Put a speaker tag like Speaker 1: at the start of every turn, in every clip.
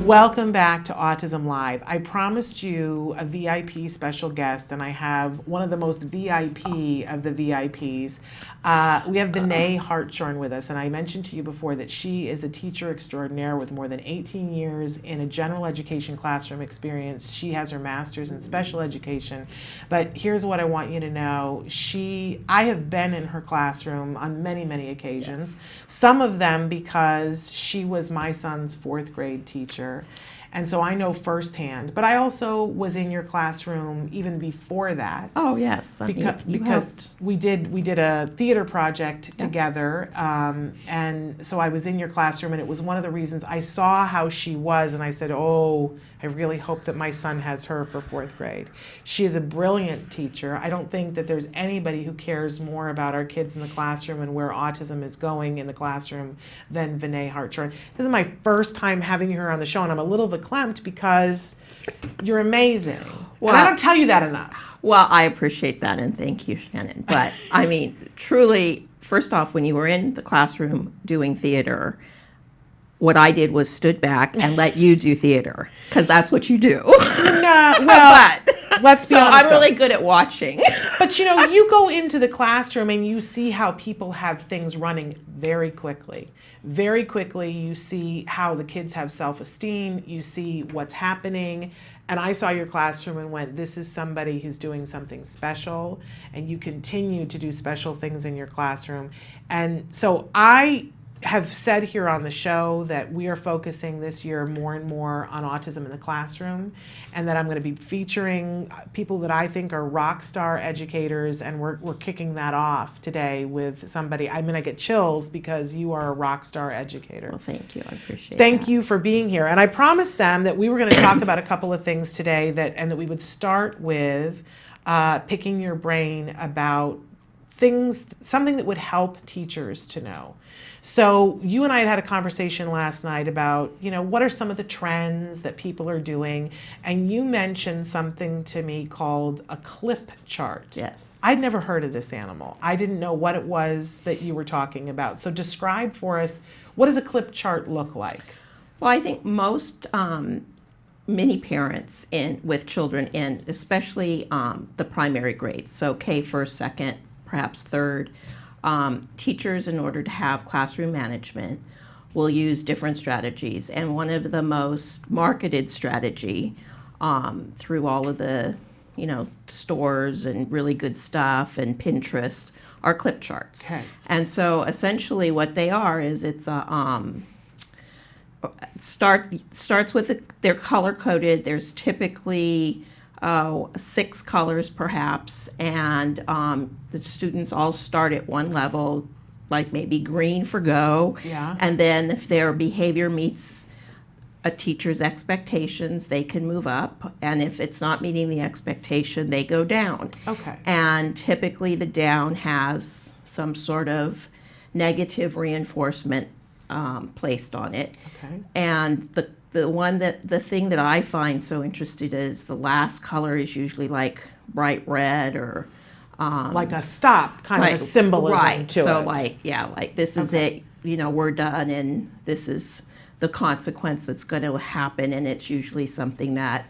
Speaker 1: Welcome back to Autism Live. I promised you a VIP special guest, and I have one of the most VIP of the VIPs. We have Venee Harthsorne with us, and I mentioned to you before that she is a teacher extraordinaire with more than 18 years in a general education classroom experience. She has her master's in special education, but here's what I want you to know. I have been in her classroom on many, many occasions, some of them because she was my son's 4th grade teacher. And so I know firsthand, but I also was in your classroom even before that.
Speaker 2: Oh yes,
Speaker 1: because we did a theater project together, and so I was in your classroom, and it was one of the reasons I saw how she was, and I said, "Oh, I really hope that my son has her for 4th grade." She is a brilliant teacher. I don't think that there's anybody who cares more about our kids in the classroom and where autism is going in the classroom than Venee Harthsorne. This is my first time having her on the show, and I'm a little verklempt because you're amazing. Well, and I don't tell you that enough.
Speaker 2: Well, I appreciate that, and thank you, Shannon. But I mean, truly, first off, when you were in the classroom doing theater, what I did was stood back and let you do theater, because that's what you do.
Speaker 1: No, well, but, let's be honest.
Speaker 2: I'm really good at watching.
Speaker 1: But you know, you go into the classroom and you see how people have things running very quickly. Very quickly, you see how the kids have self-esteem, you see what's happening. And I saw your classroom and went, this is somebody who's doing something special, and you continue to do special things in your classroom. And so I have said here on the show that we are focusing this year more and more on autism in the classroom, and that I'm going to be featuring people that I think are rock star educators, and we're kicking that off today with somebody. I mean, I get chills because you are a rock star educator.
Speaker 2: Well, thank you. I appreciate that.
Speaker 1: Thank you for being here. And I promised them that we were going to talk about a couple of things today, and that we would start with picking your brain about something that would help teachers to know. So you and I had a conversation last night about, what are some of the trends that people are doing? And you mentioned something to me called a clip chart.
Speaker 2: Yes.
Speaker 1: I'd never heard of this animal. I didn't know what it was that you were talking about. So describe for us, what does a clip chart look like?
Speaker 2: Well, I think most many parents with children in, especially the primary grades, so K, 1st, 2nd, perhaps 3rd, teachers, in order to have classroom management, will use different strategies. And one of the most marketed strategy through all of the stores and really good stuff and Pinterest are clip charts.
Speaker 1: Okay.
Speaker 2: And so essentially what they are is it's a starts with they're color coded. There's typically 6 colors perhaps, and the students all start at one level, like maybe green for go.
Speaker 1: Yeah.
Speaker 2: And then if their behavior meets a teacher's expectations, they can move up, and if it's not meeting the expectation, they go down.
Speaker 1: Okay.
Speaker 2: And typically the down has some sort of negative reinforcement placed on it.
Speaker 1: Okay.
Speaker 2: And the thing that I find so interesting is the last color is usually like bright red or
Speaker 1: like a stop, kind of a symbolism to it.
Speaker 2: So like this is it, we're done, and this is the consequence that's going to happen, and it's usually something that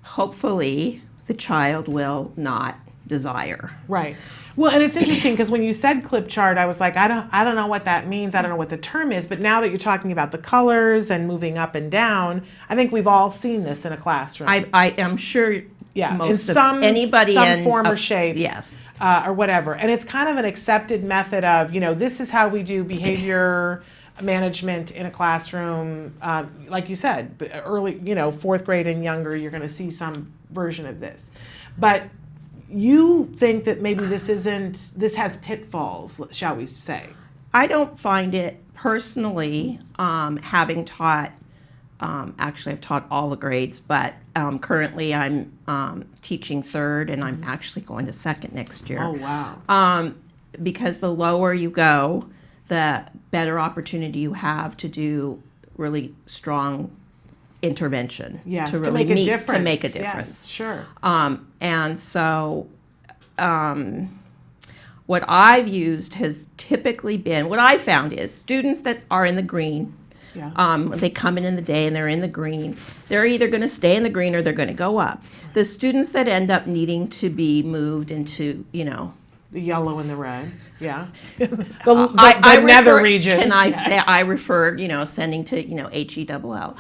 Speaker 2: hopefully the child will not desire.
Speaker 1: Right. Well, and it's interesting because when you said clip chart, I was like, I don't know what that means. I don't know what the term is. But now that you're talking about the colors and moving up and down, I think we've all seen this in a classroom.
Speaker 2: I am sure.
Speaker 1: Yeah,
Speaker 2: most
Speaker 1: in some form or shape.
Speaker 2: Yes.
Speaker 1: Or whatever. And it's kind of an accepted method of, this is how we do behavior management in a classroom. Like you said, early, 4th grade and younger, you're going to see some version of this. But you think that maybe this has pitfalls, shall we say?
Speaker 2: I don't find it personally, having taught, actually I've taught all the grades, but currently I'm teaching 3rd, and I'm actually going to 2nd next year.
Speaker 1: Oh, wow.
Speaker 2: Because the lower you go, the better opportunity you have to do really strong intervention.
Speaker 1: Yes,
Speaker 2: to
Speaker 1: make a difference.
Speaker 2: To make a difference.
Speaker 1: Yes, sure.
Speaker 2: And so what I've used has typically been, what I found is students that are in the green
Speaker 1: Yeah.
Speaker 2: They come in the day and they're in the green. They're either going to stay in the green or they're going to go up. The students that end up needing to be moved into,
Speaker 1: The yellow and the red. Yeah.
Speaker 2: I
Speaker 1: nether
Speaker 2: refer,
Speaker 1: regions.
Speaker 2: Can I
Speaker 1: Yeah.
Speaker 2: say I refer, sending to, HELL.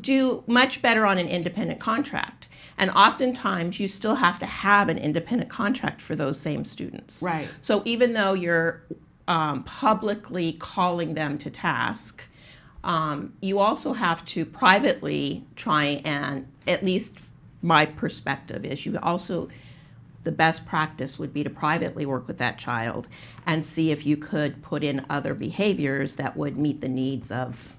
Speaker 2: Do much better on an independent contract. And oftentimes you still have to have an independent contract for those same students.
Speaker 1: Right.
Speaker 2: So even though you're publicly calling them to task, you also have to privately try and, at least my perspective is, the best practice would be to privately work with that child and see if you could put in other behaviors that would meet the needs of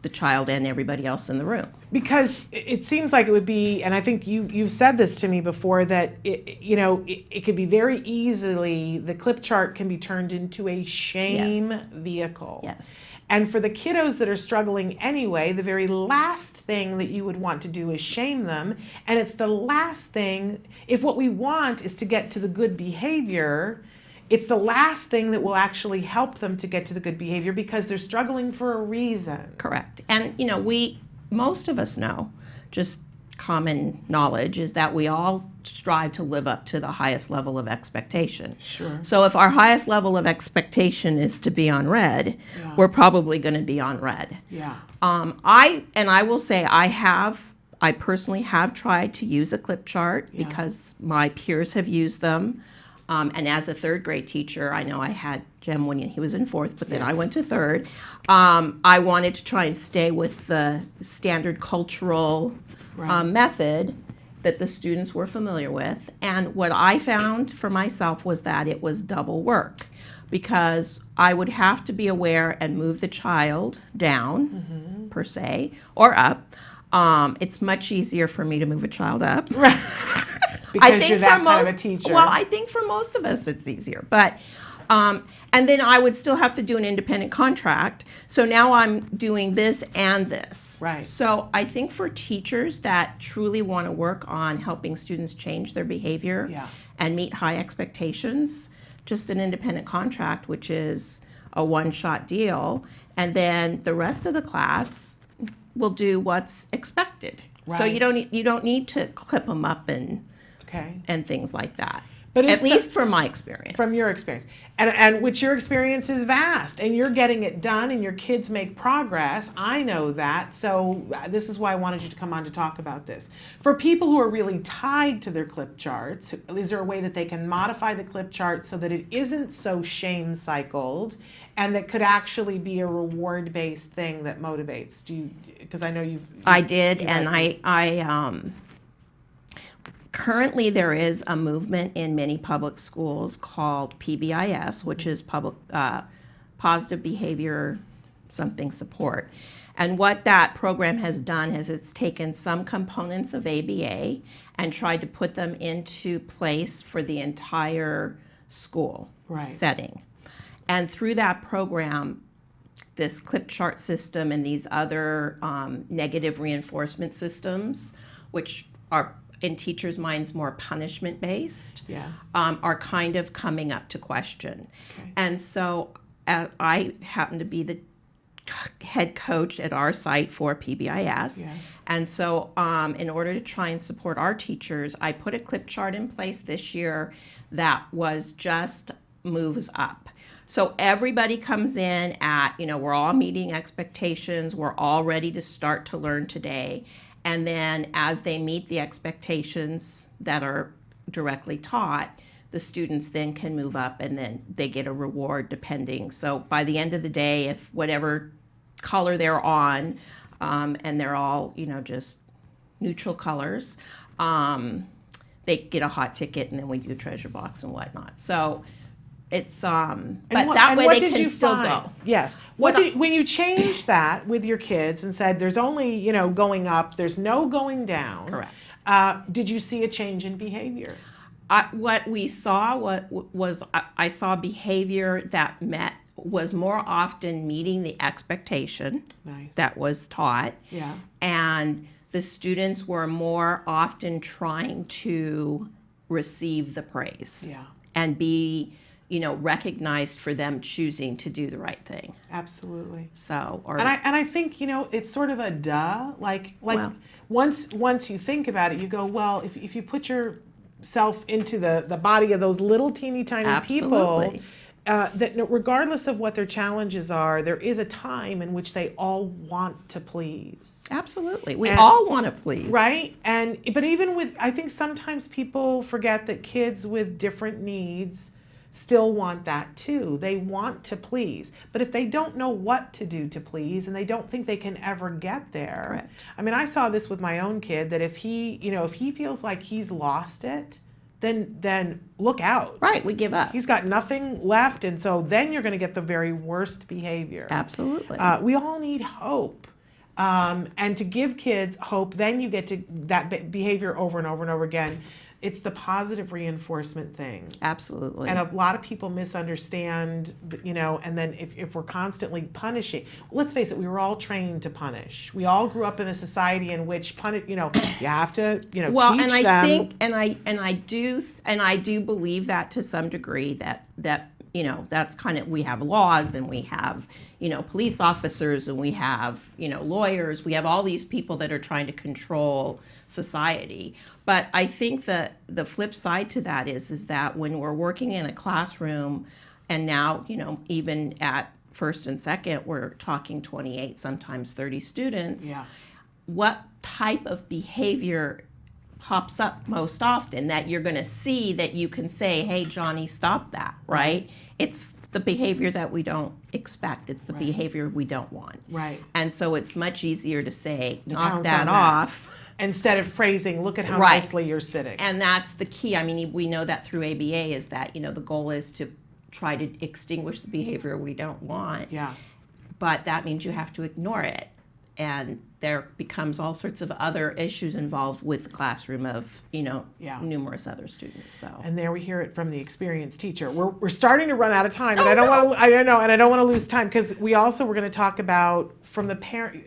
Speaker 2: the child and everybody else in the room.
Speaker 1: Because it seems like it would be, and I think you've said this to me before, that it could be very easily, the clip chart can be turned into a shame
Speaker 2: Yes.
Speaker 1: vehicle.
Speaker 2: Yes.
Speaker 1: And for the kiddos that are struggling anyway, the very last thing that you would want to do is shame them. And it's the last thing, if what we want is to get to the good behavior, it's the last thing that will actually help them to get to the good behavior because they're struggling for a reason.
Speaker 2: Correct. And, most of us know, just common knowledge, is that we all strive to live up to the highest level of expectation.
Speaker 1: Sure.
Speaker 2: So if our highest level of expectation is to be on red,
Speaker 1: Yeah.
Speaker 2: we're probably going to be on red.
Speaker 1: Yeah.
Speaker 2: I will say I personally have tried to use a clip chart
Speaker 1: Yeah.
Speaker 2: because my peers have used them. And as a third grade teacher, I know I had Jem when he was in fourth, but then I
Speaker 1: Yes.
Speaker 2: went to third. I wanted to try and stay with the standard cultural
Speaker 1: Right.
Speaker 2: method that the students were familiar with. And what I found for myself was that it was double work because I would have to be aware and move the child down, per se, or up. It's much easier for me to move a child up.
Speaker 1: Right. Because you're that kind of a teacher.
Speaker 2: Well, I think for most of us it's easier. But and then I would still have to do an independent contract. So now I'm doing this and this.
Speaker 1: Right.
Speaker 2: So I think for teachers that truly want to work on helping students change their behavior
Speaker 1: Yeah.
Speaker 2: and meet high expectations, just an independent contract, which is a one-shot deal, and then the rest of the class will do what's expected. So
Speaker 1: Right.
Speaker 2: you don't need to clip them up and
Speaker 1: Okay.
Speaker 2: things like that.
Speaker 1: But
Speaker 2: At
Speaker 1: if
Speaker 2: least from my experience.
Speaker 1: From your experience. And which your experience is vast and you're getting it done and your kids make progress. I know that. So this is why I wanted you to come on to talk about this. For people who are really tied to their clip charts, is there a way that they can modify the clip chart so that it isn't so shame cycled and that could actually be a reward-based thing that motivates? Because I know
Speaker 2: I did,
Speaker 1: you've
Speaker 2: and
Speaker 1: had
Speaker 2: I currently there is a movement in many public schools called PBIS, which is Positive Behavior Something Support. And what that program has done is it's taken some components of ABA and tried to put them into place for the entire school
Speaker 1: Right.
Speaker 2: setting. And through that program, this clip chart system and these other negative reinforcement systems, which are in teachers' minds more punishment-based,
Speaker 1: Yes.
Speaker 2: are kind of coming up to question.
Speaker 1: Okay.
Speaker 2: And so I happen to be the head coach at our site for PBIS.
Speaker 1: Yes.
Speaker 2: And so in order to try and support our teachers, I put a clip chart in place this year that was just moves up. So everybody comes in at, we're all meeting expectations, we're all ready to start to learn today. And then as they meet the expectations that are directly taught, the students then can move up and then they get a reward depending. So by the end of the day, if whatever color they're on, and they're all, just neutral colors, they get a hot ticket and then we do a treasure box and whatnot. So it's, but that way they can still go.
Speaker 1: Yes. When you changed that with your kids and said there's only, going up, there's no going down.
Speaker 2: Correct.
Speaker 1: Did you see a change in behavior?
Speaker 2: What we saw was I saw behavior that was more often meeting the expectation
Speaker 1: Nice.
Speaker 2: that was taught.
Speaker 1: Yeah.
Speaker 2: And the students were more often trying to receive the praise.
Speaker 1: Yeah.
Speaker 2: And be recognized for them choosing to do the right thing.
Speaker 1: Absolutely.
Speaker 2: So, or
Speaker 1: And I think, it's sort of a duh. Like
Speaker 2: Well-
Speaker 1: once you think about it, you go, well, if you put yourself into the body of those little teeny tiny people,
Speaker 2: Absolutely.
Speaker 1: that regardless of what their challenges are, there is a time in which they all want to please.
Speaker 2: absolutely, we
Speaker 1: And-
Speaker 2: all want to please.
Speaker 1: Right? But even with, I think sometimes people forget that kids with different needs still want that too. They want to please. But if they don't know what to do to please and they don't think they can ever get there.
Speaker 2: Correct.
Speaker 1: I mean, I saw this with my own kid, that if he feels like he's lost it, then look out.
Speaker 2: Right, we give up.
Speaker 1: He's got nothing left, and so then you're going to get the very worst behavior.
Speaker 2: Absolutely.
Speaker 1: We all need hope. And to give kids hope, then you get to that behavior over and over and over again. It's the positive reinforcement thing.
Speaker 2: Absolutely.
Speaker 1: And a lot of people misunderstand, and then if we're constantly punishing, let's face it, we were all trained to punish. We all grew up in a society in which you have to,
Speaker 2: well,
Speaker 1: teach
Speaker 2: and I
Speaker 1: them.
Speaker 2: think, and I do believe that to some degree that that's kind of, we have laws and we have, police officers and we have, lawyers, we have all these people that are trying to control society. But I think that the flip side to that is that when we're working in a classroom, and now, even at first and second, we're talking 28, sometimes 30 students,
Speaker 1: Yeah.
Speaker 2: what type of behavior pops up most often that you're going to see that you can say, hey, Johnny, stop that, right? It's the behavior that we don't expect. It's the
Speaker 1: Right.
Speaker 2: behavior we don't want.
Speaker 1: Right.
Speaker 2: And so it's much easier to say,
Speaker 1: To
Speaker 2: knock
Speaker 1: pounce
Speaker 2: that
Speaker 1: on that.
Speaker 2: off.
Speaker 1: Instead of praising, look at how
Speaker 2: Right.
Speaker 1: nicely you're sitting.
Speaker 2: And that's the key. I mean, we know that through ABA is that, the goal is to try to extinguish the behavior we don't want.
Speaker 1: Yeah.
Speaker 2: But that means you have to ignore it. And there becomes all sorts of other issues involved with the classroom of,
Speaker 1: Yeah.
Speaker 2: numerous other students. So.
Speaker 1: And there we hear it from the experienced teacher. We're starting to run out of time, and
Speaker 2: Oh,
Speaker 1: I don't
Speaker 2: no.
Speaker 1: want to. I don't know, and I don't want to lose time because we're going to talk about from the parent.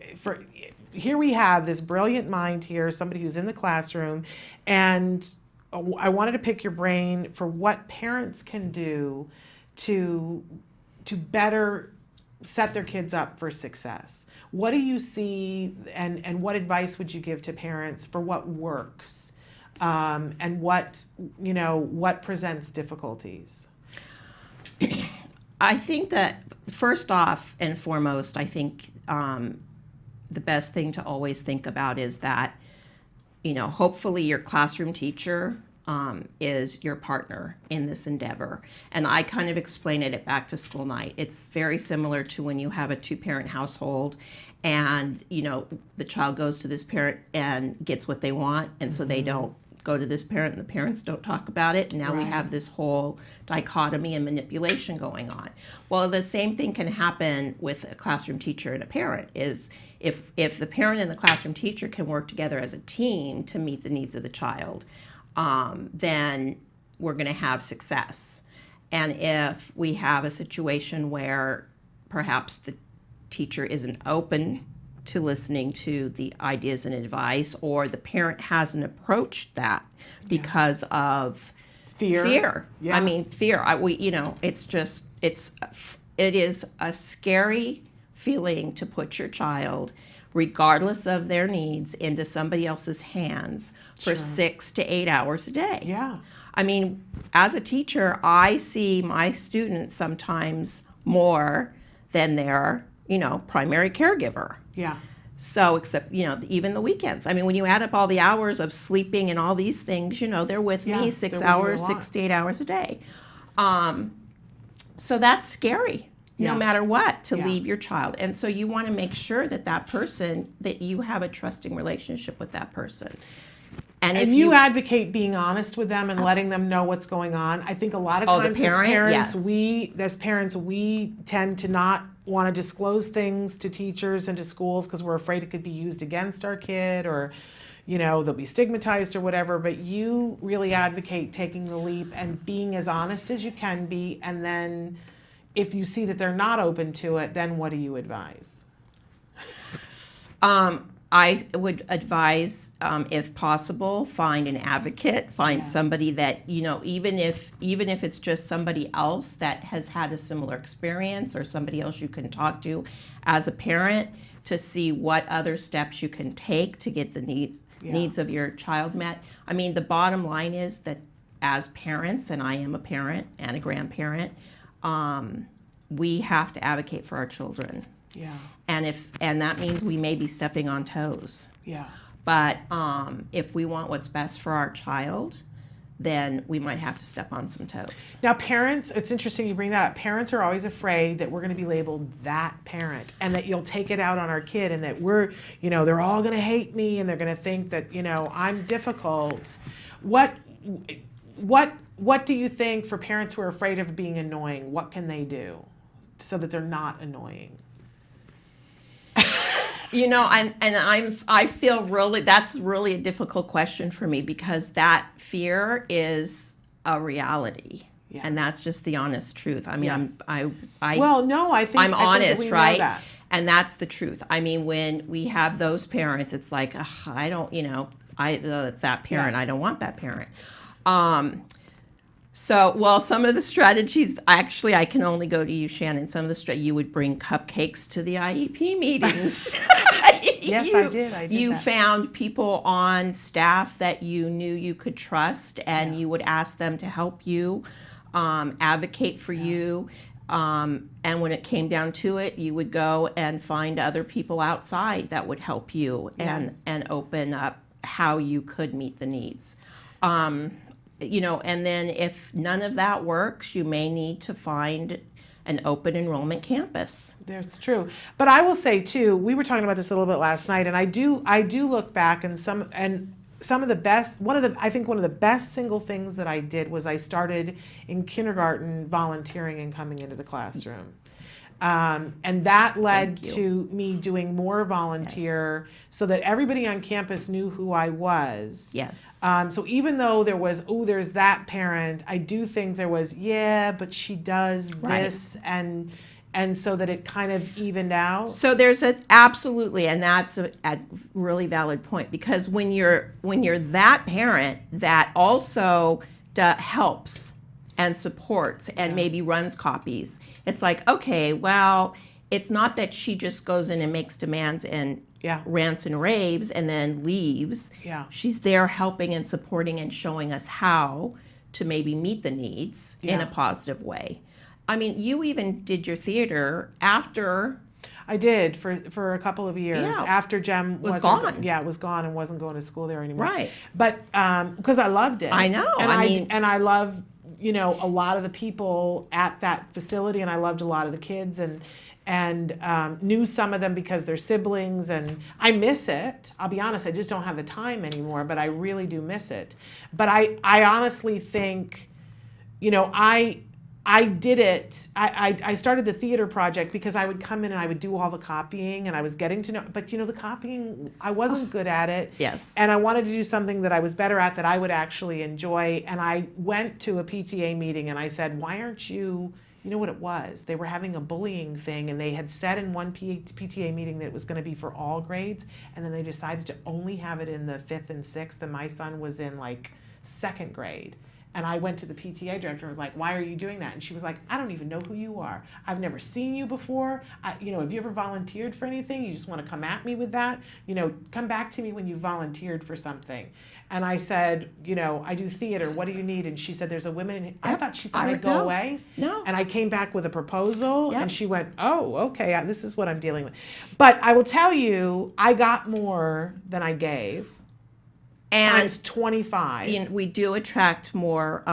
Speaker 1: Here we have this brilliant mind here, somebody who's in the classroom, and I wanted to pick your brain for what parents can do to better set their kids up for success. What do you see, and what advice would you give to parents for what works, and what presents difficulties?
Speaker 2: I think that first off and foremost, I think the best thing to always think about is that, hopefully your classroom teacher is your partner in this endeavor. And I kind of explain it at back to school night. It's very similar to when you have a two-parent household and, the child goes to this parent and gets what they want. And so they don't go to this parent and the parents don't talk about it. And now we
Speaker 1: Right.
Speaker 2: have this whole dichotomy and manipulation going on. Well, the same thing can happen with a classroom teacher and a parent is if the parent and the classroom teacher can work together as a team to meet the needs of the child, then we're going to have success. And if we have a situation where perhaps the teacher isn't open to listening to the ideas and advice, or the parent hasn't approached that because of fear.
Speaker 1: Yeah.
Speaker 2: I mean, fear. It is a scary feeling to put your child, regardless of their needs, into somebody else's hands for
Speaker 1: Sure.
Speaker 2: 6 to 8 hours a day.
Speaker 1: Yeah.
Speaker 2: I mean, as a teacher, I see my students sometimes more than their, primary caregiver.
Speaker 1: Yeah.
Speaker 2: So, except, even the weekends. I mean, when you add up all the hours of sleeping and all these things, they're with
Speaker 1: Yeah,
Speaker 2: me
Speaker 1: they're
Speaker 2: 6
Speaker 1: with you a
Speaker 2: hours,
Speaker 1: lot.
Speaker 2: 6 to 8 hours a day. So that's scary,
Speaker 1: Yeah.
Speaker 2: no matter what, to
Speaker 1: Yeah.
Speaker 2: leave your child. And so you want to make sure that you have a trusting relationship with that person. And if
Speaker 1: And you advocate being honest with them and
Speaker 2: Abs-
Speaker 1: letting them know what's going on. I think a lot of
Speaker 2: Oh, the
Speaker 1: times
Speaker 2: parent? Yes.
Speaker 1: as parents, we tend to not want to disclose things to teachers and to schools because we're afraid it could be used against our kid, or they'll be stigmatized or whatever. But you really advocate taking the leap and being as honest as you can be. And then if you see that they're not open to it, then what do you advise?
Speaker 2: I would advise, if possible, find an advocate, find
Speaker 1: Yeah.
Speaker 2: somebody that, even if it's just somebody else that has had a similar experience, or somebody else you can talk to as a parent, to see what other steps you can take to get the needs of your child met. I mean, the bottom line is that as parents, and I am a parent and a grandparent, we have to advocate for our children.
Speaker 1: Yeah.
Speaker 2: And that means we may be stepping on toes.
Speaker 1: Yeah.
Speaker 2: But if we want what's best for our child, then we might have to step on some toes.
Speaker 1: Now, parents, it's interesting you bring that up. Parents are always afraid that we're going to be labeled that parent, and that you'll take it out on our kid, and that we're, they're all going to hate me, and they're going to think that, I'm difficult. What do you think, for parents who are afraid of being annoying, what can they do so that they're not annoying?
Speaker 2: I feel that's really a difficult question for me, because that fear is a reality. Yeah. And that's just the honest truth. I mean,
Speaker 1: yes.
Speaker 2: I
Speaker 1: think
Speaker 2: I'm honest,
Speaker 1: think
Speaker 2: right?
Speaker 1: That.
Speaker 2: And that's the truth. I mean, when we have those parents, it's like, I don't, it's that parent. Yeah. I don't want that parent. Some of the strategies, actually, I can only go to you, Shannon. Some of the you would bring cupcakes to the IEP meetings.
Speaker 1: Yes, I did.
Speaker 2: You
Speaker 1: that.
Speaker 2: found people on staff that you knew you could trust, and you would ask them to help you, advocate for you. And when it came down to it, you would go and find other people outside that would help you and open up how you could meet the needs. And then if none of that works, you may need to find an open enrollment campus.
Speaker 1: That's true. But I will say too, we were talking about this a little bit last night, and I do look back, and some of the best, I think one of the best single things that I did was I started in kindergarten volunteering and coming into the classroom. And that led to me doing more volunteer, so that everybody on campus knew who I was.
Speaker 2: Yes.
Speaker 1: So even though there was, there's that parent, I do think there was, but she does this, and so that it kind of evened out.
Speaker 2: So there's absolutely, and that's a really valid point, because when you're that parent that also helps and supports and maybe runs copies, it's like, okay, well, it's not that she just goes in and makes demands and rants and raves and then leaves.
Speaker 1: Yeah.
Speaker 2: She's there helping and supporting and showing us how to maybe meet the needs in a positive way. I mean, you even did your theater after.
Speaker 1: I did for a couple of years after Jem
Speaker 2: was gone.
Speaker 1: It was gone and wasn't going to school there anymore.
Speaker 2: Right.
Speaker 1: But because I loved it.
Speaker 2: I know.
Speaker 1: And I love a lot of the people at that facility, and I loved a lot of the kids, and knew some of them because they're siblings, and I miss it. I'll be honest, I just don't have the time anymore, but I really do miss it. But I honestly think, I did it. I started the theater project because I would come in and I would do all the copying, and I was getting to know, but the copying, I wasn't good at it.
Speaker 2: Yes.
Speaker 1: And I wanted to do something that I was better at, that I would actually enjoy. And I went to a PTA meeting and I said, why aren't you, what it was? They were having a bullying thing, and they had said in one PTA meeting that it was going to be for all grades. And then they decided to only have it in the 5th and 6th. And my son was in like 2nd grade. And I went to the PTA director and was like, why are you doing that? And she was like, I don't even know who you are. I've never seen you before. Have you ever volunteered for anything? You just want to come at me with that? Come back to me when you volunteered for something. And I said, I do theater. What do you need? And she said, there's a woman. I thought she thought I'd go away.
Speaker 2: No.
Speaker 1: And I came back with a proposal, and she went, oh, okay, this is what I'm dealing with. But I will tell you, I got more than I gave. And times 25.
Speaker 2: We do attract more,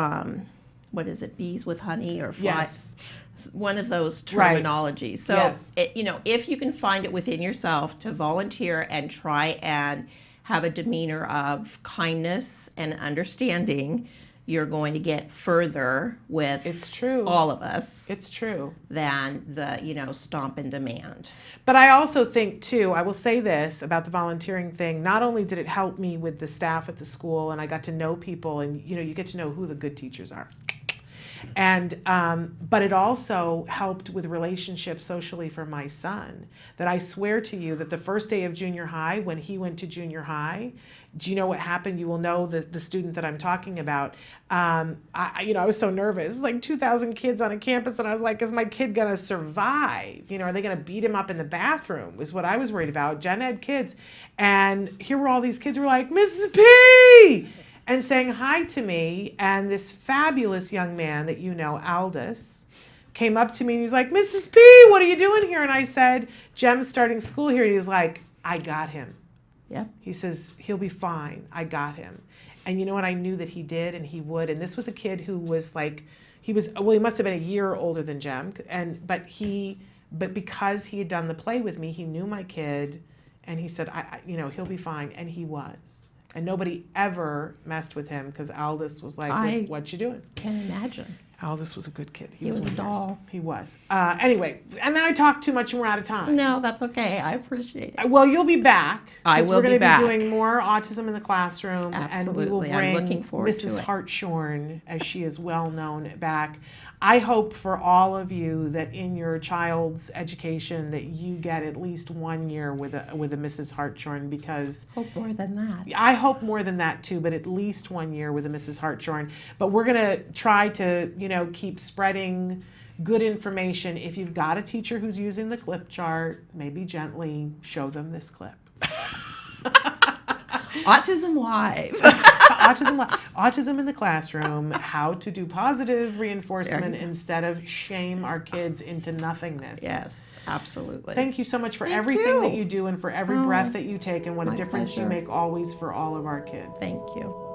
Speaker 2: bees with honey or flies? Yes. One of those terminologies. So, if you can find it within yourself to volunteer and try and have a demeanor of kindness and understanding, you're going to get further with all of us.
Speaker 1: It's true.
Speaker 2: Than the, stomp and demand.
Speaker 1: But I also think too, I will say this about the volunteering thing, not only did it help me with the staff at the school, and I got to know people, and you get to know who the good teachers are. And but it also helped with relationships socially for my son. That I swear to you that the first day of junior high, when he went to junior high, do you know what happened? You will know the student that I'm talking about. I was so nervous. It's like 2,000 kids on a campus, and I was like, is my kid gonna survive? Are they gonna beat him up in the bathroom? Was what I was worried about. Gen Ed kids, and here were all these kids who were like, Mrs. P, and saying hi to me. And this fabulous young man that Aldous, came up to me and he's like, Mrs. P, what are you doing here? And I said, Jem's starting school here. And he's like, I got him.
Speaker 2: Yeah.
Speaker 1: He says, he'll be fine. I got him. And you know what? I knew that he did, and he would. And this was a kid who was like, he must have been a year older than Jem. But because he had done the play with me, he knew my kid, and he said, he'll be fine. And he was. And nobody ever messed with him because Aldous was like, what you doing?
Speaker 2: Can't imagine.
Speaker 1: Aldous was a good kid.
Speaker 2: He was a
Speaker 1: really
Speaker 2: doll.
Speaker 1: Nice. He was. Anyway, and then I talked too much and we're out of time.
Speaker 2: No, that's okay. I appreciate it.
Speaker 1: Well, you'll be back.
Speaker 2: I will
Speaker 1: We're going
Speaker 2: be
Speaker 1: to
Speaker 2: back.
Speaker 1: be doing more autism in the classroom.
Speaker 2: Absolutely.
Speaker 1: And we will bring
Speaker 2: I'm looking forward
Speaker 1: Mrs.
Speaker 2: to it.
Speaker 1: Harthsorne, as she is well known, back. I hope for all of you that in your child's education that you get at least 1 year with a Mrs. Harthsorne, because
Speaker 2: Hope more than that.
Speaker 1: I hope more than that too, but at least 1 year with a Mrs. Harthsorne. But we're going to try to, keep spreading good information. If you've got a teacher who's using the clip chart, maybe gently show them this clip.
Speaker 2: Autism-live.
Speaker 1: Autism in the classroom, how to do positive reinforcement instead of shame our kids into nothingness.
Speaker 2: Yes, absolutely.
Speaker 1: Thank you so much for
Speaker 2: Thank
Speaker 1: everything
Speaker 2: you.
Speaker 1: that you do and for every breath that you take, and what a
Speaker 2: My
Speaker 1: difference you
Speaker 2: pleasure.
Speaker 1: make always for all of our kids.
Speaker 2: Thank you.